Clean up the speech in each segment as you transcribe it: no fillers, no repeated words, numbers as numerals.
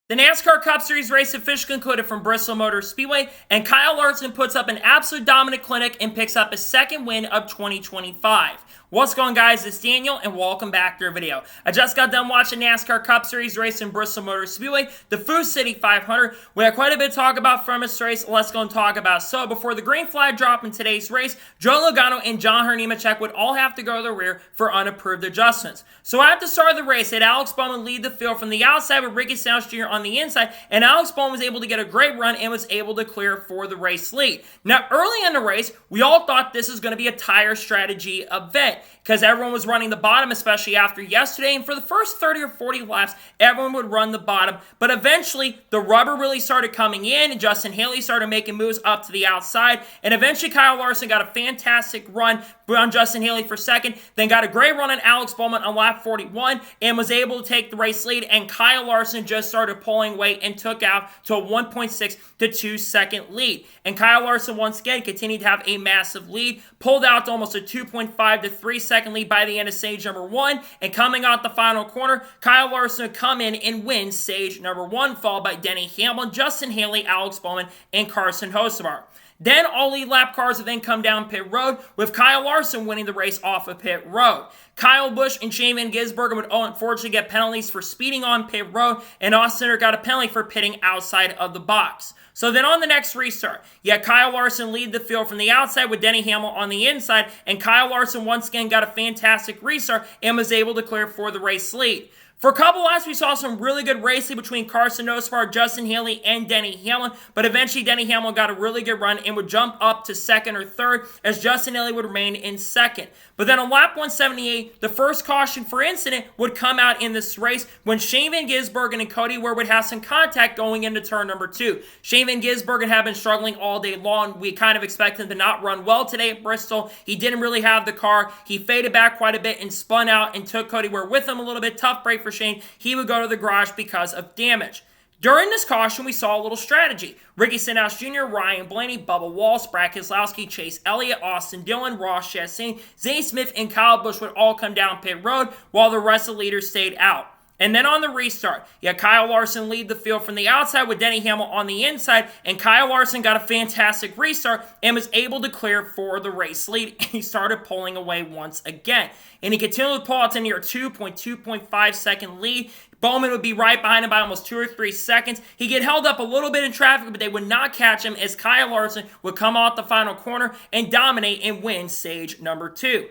The NASCAR Cup Series race officially concluded from Bristol Motor Speedway, and Kyle Larson puts up an absolute dominant clinic and picks up his second win of 2025. What's going on, guys? It's Daniel, and welcome back to our video. I just got done watching NASCAR Cup Series race in Bristol Motor Speedway, the Food City 500. We had quite a bit to talk about from this race. Let's go and talk about it. So, before the green flag drop in today's race, Joe Logano and John Nemechek would all have to go to the rear for unapproved adjustments. So, at the start of the race, they had Alex Bowman lead the field from the outside with Ricky Stenhouse Jr. on the inside, and Alex Bowman was able to get a great run and was able to clear for the race lead. Now, early in the race, we all thought this was going to be a tire strategy event because everyone was running the bottom, especially after yesterday, and for the first 30 or 40 laps, everyone would run the bottom, but eventually, the rubber really started coming in, and Justin Haley started making moves up to the outside, and eventually Kyle Larson got a fantastic run on Justin Haley for second, then got a great run on Alex Bowman on lap 41, and was able to take the race lead, and Kyle Larson just started pulling away and took out to a 1.6 to 2 second lead. And Kyle Larson once again continued to have a massive lead, pulled out to almost a 2.5 to 3 second lead by the end of stage number 1, and coming out the final corner, Kyle Larson would come in and win stage number 1, followed by Denny Hamlin, Justin Haley, Alex Bowman, and Carson Hocevar. Then all lead lap cars would then come down pit road, with Kyle Larson winning the race off of pit road. Kyle Busch and Shane Van Gisbergen would unfortunately get penalties for speeding on pit road, and Austin got a penalty for pitting outside of the box. So then on the next restart, you had Kyle Larson lead the field from the outside with Denny Hamlin on the inside, and Kyle Larson once again got a fantastic restart and was able to clear for the race lead. For a couple laps, we saw some really good racing between Carson Hocevar, Justin Haley, and Denny Hamlin, but eventually Denny Hamlin got a really good run and would jump up to second or third as Justin Haley would remain in second. But then on lap 178, the first caution for incident would come out in this race when Shane Van Gisbergen and Cody Ware would have some contact going into turn number 2. Shane Van Gisbergen had been struggling all day long. We kind of expected him to not run well today at Bristol. He didn't really have the car. He faded back quite a bit and spun out and took Cody Ware with him a little bit. Tough break for Shane. He would go to the garage because of damage. During this caution, we saw a little strategy. Ricky Stenhouse Jr., Ryan Blaney, Bubba Wallace, Brad Keselowski, Chase Elliott, Austin Dillon, Ross Chastain, Zane Smith, and Kyle Busch would all come down pit road while the rest of the leaders stayed out. And then on the restart, you had Kyle Larson lead the field from the outside with Denny Hamlin on the inside, and Kyle Larson got a fantastic restart and was able to clear for the race lead, and he started pulling away once again. And he continued to pull out to near a 2.5 second lead. Bowman would be right behind him by almost 2 or 3 seconds. He'd get held up a little bit in traffic, but they would not catch him as Kyle Larson would come off the final corner and dominate and win stage number 2.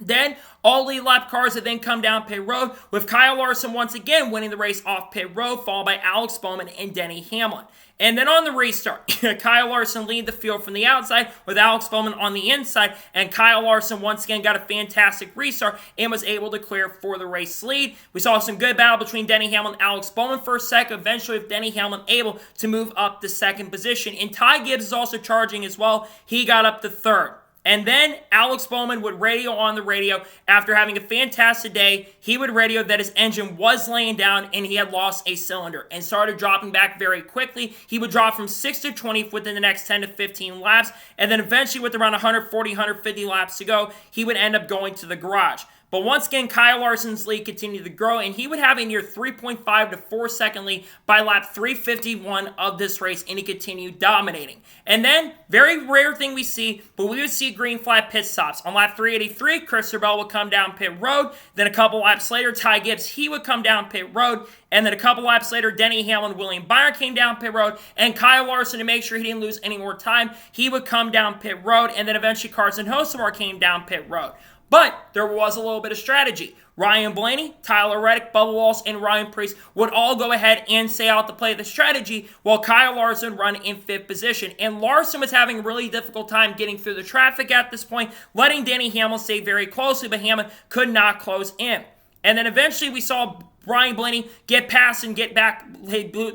Then, all lead lap cars would then come down pit road, with Kyle Larson once again winning the race off pit road, followed by Alex Bowman and Denny Hamlin. And then on the restart, Kyle Larson lead the field from the outside with Alex Bowman on the inside, and Kyle Larson once again got a fantastic restart and was able to clear for the race lead. We saw some good battle between Denny Hamlin and Alex Bowman for a second, eventually with Denny Hamlin able to move up to second position. And Ty Gibbs is also charging as well. He got up to third. And then Alex Bowman would radio on the radio after having a fantastic day. He would radio that his engine was laying down and he had lost a cylinder and started dropping back very quickly. He would drop from 6 to 20 within the next 10 to 15 laps. And then eventually with around 140, 150 laps to go, he would end up going to the garage. But once again, Kyle Larson's lead continued to grow, and he would have a near 3.5 to 4 second lead by lap 351 of this race, and he continued dominating. And then, very rare thing we see, but we would see green flag pit stops. On lap 383, Christopher Bell would come down pit road. Then a couple laps later, Ty Gibbs, he would come down pit road. And then a couple laps later, Denny Hamlin, William Byron came down pit road, and Kyle Larson, to make sure he didn't lose any more time, he would come down pit road, and then eventually Carson Hocevar came down pit road. But there was a little bit of strategy. Ryan Blaney, Tyler Reddick, Bubba Wallace, and Ryan Preece would all go ahead and say out to play the strategy while Kyle Larson would run in 5th position. And Larson was having a really difficult time getting through the traffic at this point, letting Denny Hamlin stay very closely, but Hamlin could not close in. And then eventually we saw Ryan Blaney get past and get back,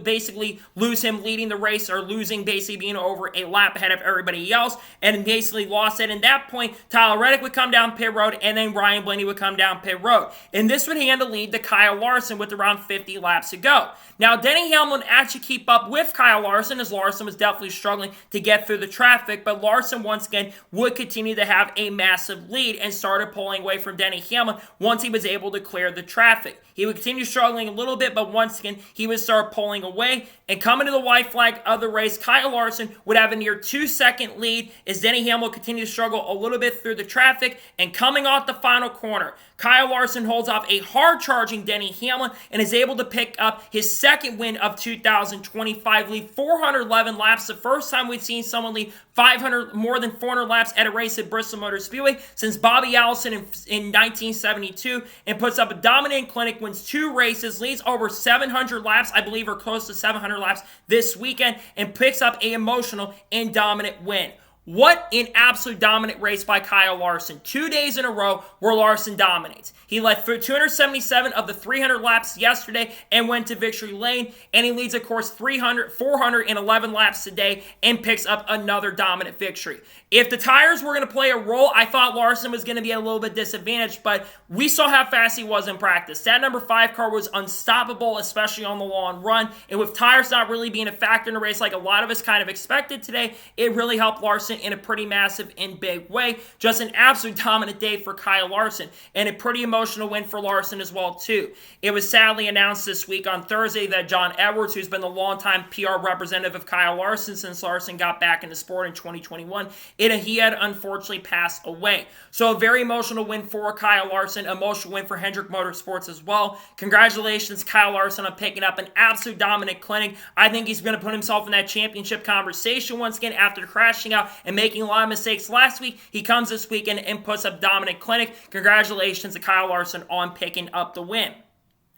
basically lose him leading the race, or losing, basically being over a lap ahead of everybody else, and basically lost it. And at that point, Tyler Reddick would come down pit road, and then Ryan Blaney would come down pit road. And this would hand the lead to Kyle Larson with around 50 laps to go. Now, Denny Hamlin actually keep up with Kyle Larson, as Larson was definitely struggling to get through the traffic, but Larson once again would continue to have a massive lead and started pulling away from Denny Hamlin once he was able to clear the traffic. He would continue continued struggling a little bit, but once again, he would start pulling away. And coming to the white flag of the race, Kyle Larson would have a near 2-second lead as Denny Hamlin continued to struggle a little bit through the traffic. And coming off the final corner, Kyle Larson holds off a hard-charging Denny Hamlin and is able to pick up his second win of 2025, lead 411 laps. The first time we've seen someone lead more than 400 laps at a race at Bristol Motor Speedway since Bobby Allison in 1972, and puts up a dominating clinic, wins 2 races, leads over 700 laps, I believe, or close to 700 laps this weekend, and picks up an emotional and dominant win. What an absolute dominant race by Kyle Larson. 2 days in a row where Larson dominates. He led 277 of the 300 laps yesterday and went to victory lane. And he leads, of course, 411 laps today and picks up another dominant victory. If the tires were going to play a role, I thought Larson was going to be a little bit disadvantaged, but we saw how fast he was in practice. That number 5 car was unstoppable, especially on the long run. And with tires not really being a factor in a race like a lot of us kind of expected today, it really helped Larson in a pretty massive and big way. Just an absolute dominant day for Kyle Larson, and a pretty emotional win for Larson as well too. It was sadly announced this week on Thursday that John Edwards, who's been the longtime PR representative of Kyle Larson since Larson got back into sport in 2021, he had unfortunately passed away. So a very emotional win for Kyle Larson, emotional win for Hendrick Motorsports as well. Congratulations, Kyle Larson, on picking up an absolute dominant clinic. I think he's going to put himself in that championship conversation once again after crashing out and making a lot of mistakes last week. He comes this weekend and puts up dominant clinic. Congratulations to Kyle Larson on picking up the win.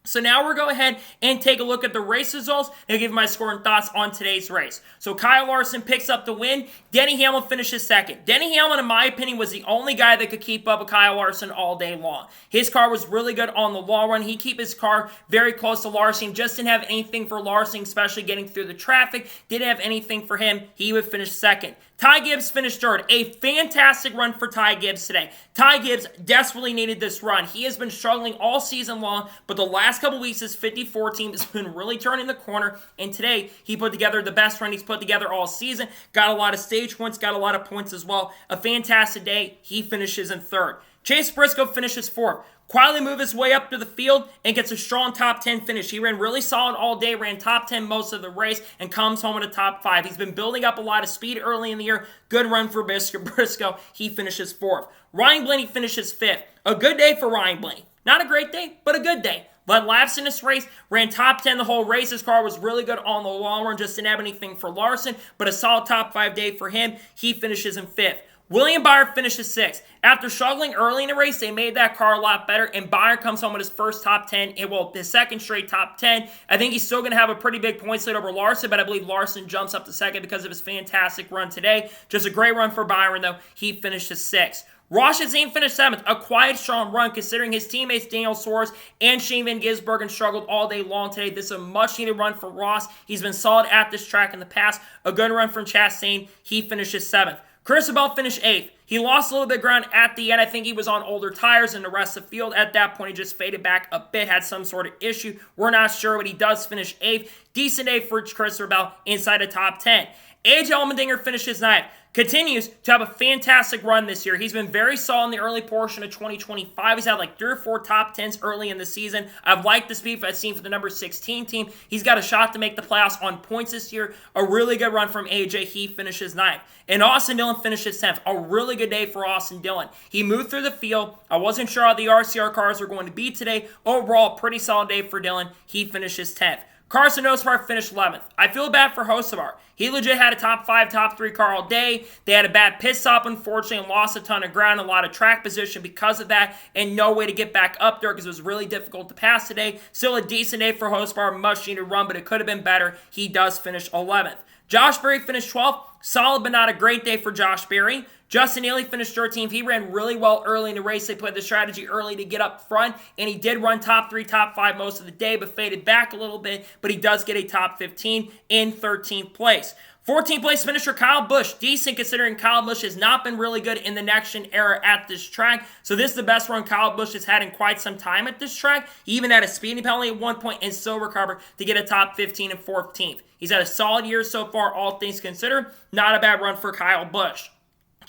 So now we're going to go ahead and take a look at the race results and give my score and thoughts on today's race. So Kyle Larson picks up the win. Denny Hamlin finishes second. Denny Hamlin, in my opinion, was the only guy that could keep up with Kyle Larson all day long. His car was really good on the long run. He kept his car very close to Larson. Just didn't have anything for Larson, especially getting through the traffic. Didn't have anything for him. He would finish second. Ty Gibbs finished third. A fantastic run for Ty Gibbs today. Ty Gibbs desperately needed this run. He has been struggling all season long, but the last couple weeks his 54 team has been really turning the corner, and today he put together the best run he's put together all season. Got a lot of stage points, got a lot of points as well. A fantastic day. He finishes in third. Chase Briscoe finishes fourth. Quietly moved his way up to the field and gets a strong top 10 finish. He ran really solid all day, ran top 10 most of the race, and comes home in the top 5. He's been building up a lot of speed early in the year. Good run for Briscoe. He finishes fourth. Ryan Blaney finishes fifth. A good day for Ryan Blaney. Not a great day, but a good day. Led laps in this race, ran top 10 the whole race. His car was really good on the long run, just didn't have anything for Larson, but a solid top 5 day for him. He finishes in fifth. William Byron finishes sixth. After struggling early in the race, they made that car a lot better, and Byron comes home with his first top 10, his second straight top 10. I think he's still going to have a pretty big points lead over Larson, but I believe Larson jumps up to second because of his fantastic run today. Just a great run for Byron, though. He finishes sixth. Ross Chastain finished 7th, a quiet, strong run considering his teammates Daniel Suarez and Shane Van Gisbergen struggled all day long today. This is a much-needed run for Ross. He's been solid at this track in the past. A good run from Chastain. He finishes 7th. Cristobal finished 8th. He lost a little bit of ground at the end. I think he was on older tires than the rest of the field. At that point, he just faded back a bit, had some sort of issue. We're not sure, but he does finish 8th. Decent day for Cristobal inside the top 10. AJ Allmendinger finishes 9th. Continues to have a fantastic run this year. He's been very solid in the early portion of 2025. He's had like 3 or 4 top 10s early in the season. I've liked the speed I've seen for the number 16 team. He's got a shot to make the playoffs on points this year. A really good run from AJ. He finishes 9th. And Austin Dillon finishes 10th. A really good day for Austin Dillon. He moved through the field. I wasn't sure how the RCR cars were going to be today. Overall, pretty solid day for Dillon. He finishes 10th. Carson Hocevar finished 11th. I feel bad for Hocevar. He legit had a top 5, top 3 car all day. They had a bad pit stop, unfortunately, and lost a ton of ground, a lot of track position because of that, and no way to get back up there because it was really difficult to pass today. Still a decent day for Hocevar, much needed run, but it could have been better. He does finish 11th. Josh Berry finished 12th. Solid, but not a great day for Josh Berry. Justin Neely finished 13th. He ran really well early in the race. They played the strategy early to get up front, and he did run top 3, top 5 most of the day, but faded back a little bit, but he does get a top 15 in 13th place. 14th place finisher Kyle Busch. Decent considering Kyle Busch has not been really good in the next-gen era at this track. So this is the best run Kyle Busch has had in quite some time at this track. He even had a speeding penalty at one point and still recovered to get a top 15 and 14th. He's had a solid year so far, all things considered. Not a bad run for Kyle Busch.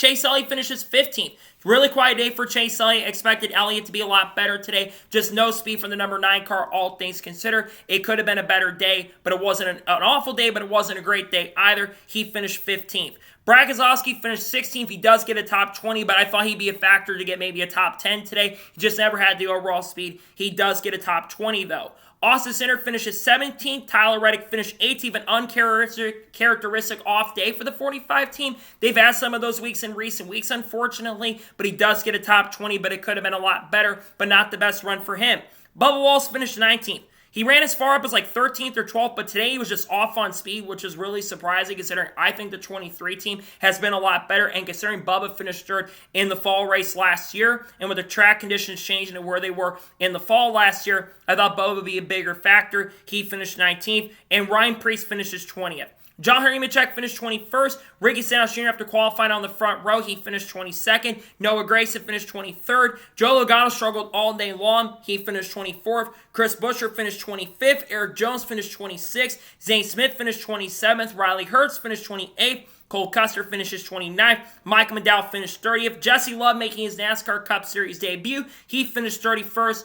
Chase Elliott finishes 15th. Really quiet day for Chase Elliott. Expected Elliott to be a lot better today. Just no speed from the number 9 car, all things considered. It could have been a better day, but it wasn't an awful day, but it wasn't a great day either. He finished 15th. Brad Keselowski finished 16th. He does get a top 20, but I thought he'd be a factor to get maybe a top 10 today. He just never had the overall speed. He does get a top 20, though. Austin Center finishes 17th. Tyler Reddick finished 18th, an uncharacteristic off day for the 45 team. They've had some of those weeks in recent weeks, unfortunately, but he does get a top 20, but it could have been a lot better, but not the best run for him. Bubba Wallace finished 19th. He ran as far up as like 13th or 12th, but today he was just off on speed, which is really surprising considering I think the 23 team has been a lot better, and considering Bubba finished third in the fall race last year, and with the track conditions changing to where they were in the fall last year, I thought Bubba would be a bigger factor. He finished 19th, and Ryan Preece finishes 20th. John Henry Nemechek finished 21st. Ricky Stenhouse Jr. after qualifying on the front row, he finished 22nd. Noah Gragson finished 23rd. Joe Logano struggled all day long. He finished 24th. Chris Buescher finished 25th. Eric Jones finished 26th. Zane Smith finished 27th. Riley Herbst finished 28th. Cole Custer finishes 29th. Mike McDowell finished 30th. Jesse Love making his NASCAR Cup Series debut. He finished 31st.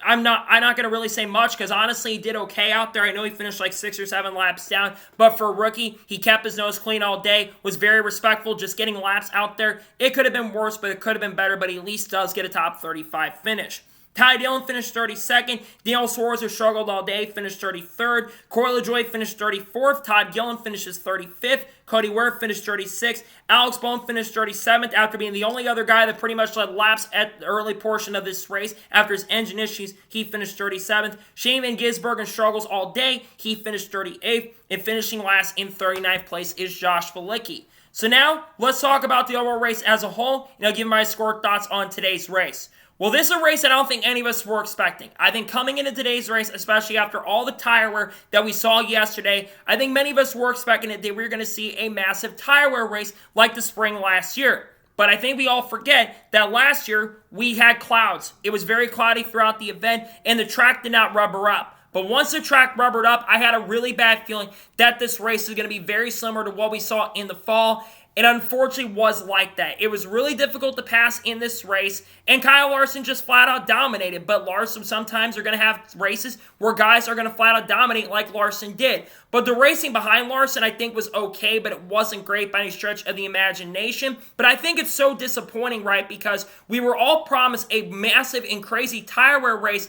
I'm not going to really say much because honestly he did okay out there. I know he finished like 6 or 7 laps down, but for a rookie, he kept his nose clean all day, was very respectful, just getting laps out there. It could have been worse, but it could have been better, but he at least does get a top 35 finish. Ty Dillon finished 32nd. Daniel Suarez, who struggled all day, finished 33rd. Corey LaJoie finished 34th. Todd Gillen finishes 35th. Cody Ware finished 36th. Alex Bowman finished 37th after being the only other guy that pretty much led laps at the early portion of this race. After his engine issues, he finished 37th. Shane Van Gisbergen struggles all day. He finished 38th. And finishing last in 39th place is Josh Bilicki. So now, let's talk about the overall race as a whole, and I'll give my score thoughts on today's race. Well, this is a race I don't think any of us were expecting. I think coming into today's race, especially after all the tire wear that we saw yesterday, I think many of us were expecting that we were going to see a massive tire wear race like the spring last year. But I think we all forget that last year we had clouds. It was very cloudy throughout the event, and the track did not rubber up. But once the track rubbered up, I had a really bad feeling that this race is going to be very similar to what we saw in the fall. It unfortunately was like that. It was really difficult to pass in this race, and Kyle Larson just flat out dominated. But Larson sometimes are going to have races where guys are going to flat out dominate like Larson did. But the racing behind Larson, I think, was okay, but it wasn't great by any stretch of the imagination. But I think it's so disappointing, right, because we were all promised a massive and crazy tire wear race,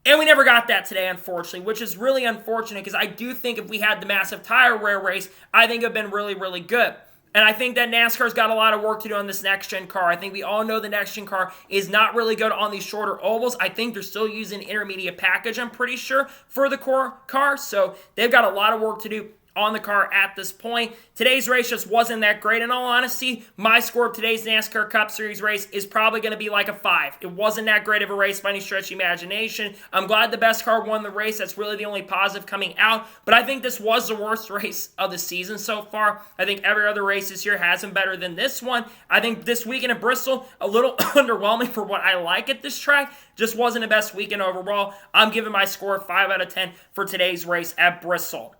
and we never got that today, unfortunately, which is really unfortunate because I do think if we had the massive tire wear race, I think it would have been really, really good. And I think that NASCAR's got a lot of work to do on this next-gen car. I think we all know the next-gen car is not really good on these shorter ovals. I think they're still using intermediate package, I'm pretty sure, for the core car. So they've got a lot of work to do on the car at this point. Today's race just wasn't that great. In all honesty, my score of today's NASCAR Cup Series race is probably going to be like a 5. It wasn't that great of a race by any stretch of the imagination. I'm glad the best car won the race. That's really the only positive coming out. But I think this was the worst race of the season so far. I think every other race this year has been better than this one. I think this weekend at Bristol, a little underwhelming for what I like at this track. Just wasn't the best weekend overall. I'm giving my score 5 out of 10 for today's race at Bristol.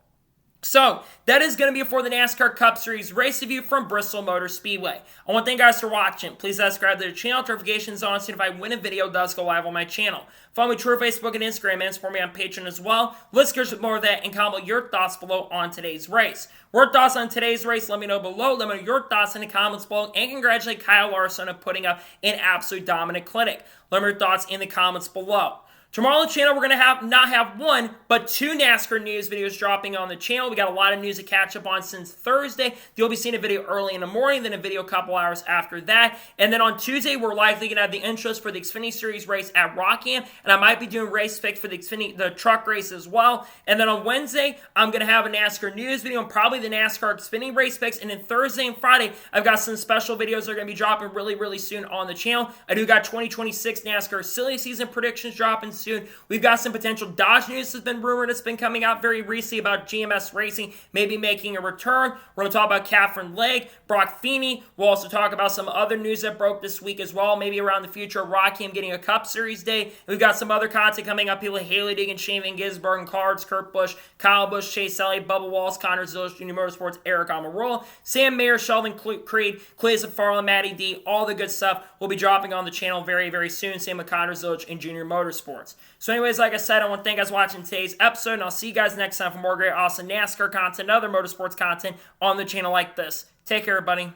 So, that is going to be it for the NASCAR Cup Series race review from Bristol Motor Speedway. I want to thank you guys for watching. Please subscribe to the channel, notifications on, so if I win a video, it does go live on my channel. Follow me on Facebook and Instagram, and support me on Patreon as well. Let's get some more of that and comment your thoughts below on today's race. Your thoughts on today's race, let me know below. Let me know your thoughts in the comments below, and congratulate Kyle Larson on putting up an absolute dominant clinic. Let me know your thoughts in the comments below. Tomorrow on the channel, we're going to not have one, but 2 NASCAR news videos dropping on the channel. We got a lot of news to catch up on since Thursday. You'll be seeing a video early in the morning, then a video a couple hours after that. And then on Tuesday, we're likely going to have the intros for the Xfinity Series race at Rockham, and I might be doing race picks for the truck race as well. And then on Wednesday, I'm going to have a NASCAR news video and probably the NASCAR Xfinity race picks. And then Thursday and Friday, I've got some special videos that are going to be dropping really, really soon on the channel. I do got 2026 NASCAR silly season predictions dropping soon. soon. We've got some potential Dodge news that's been rumored. It's been coming out very recently about GMS Racing maybe making a return. We're going to talk about Catherine Legge, Brock Feeney. We'll also talk about some other news that broke this week as well, maybe around the future of Rockham getting a Cup Series day. And we've got some other content coming up. People like Haley Digg and Shane Van Gisbergen, Cards, Kurt Busch, Kyle Busch, Chase Elliott, Bubba Wallace, Connor Zilish, Junior Motorsports, Eric Amarola, Sam Mayer, Sheldon Creed, Clay Farland, Matty D, all the good stuff will be dropping on the channel very, very soon. Same with Connor Zilish and Junior Motorsports. So anyways, like I said, I want to thank you guys for watching today's episode, and I'll see you guys next time for more great, awesome NASCAR content and other motorsports content on the channel like this. Take care, everybody.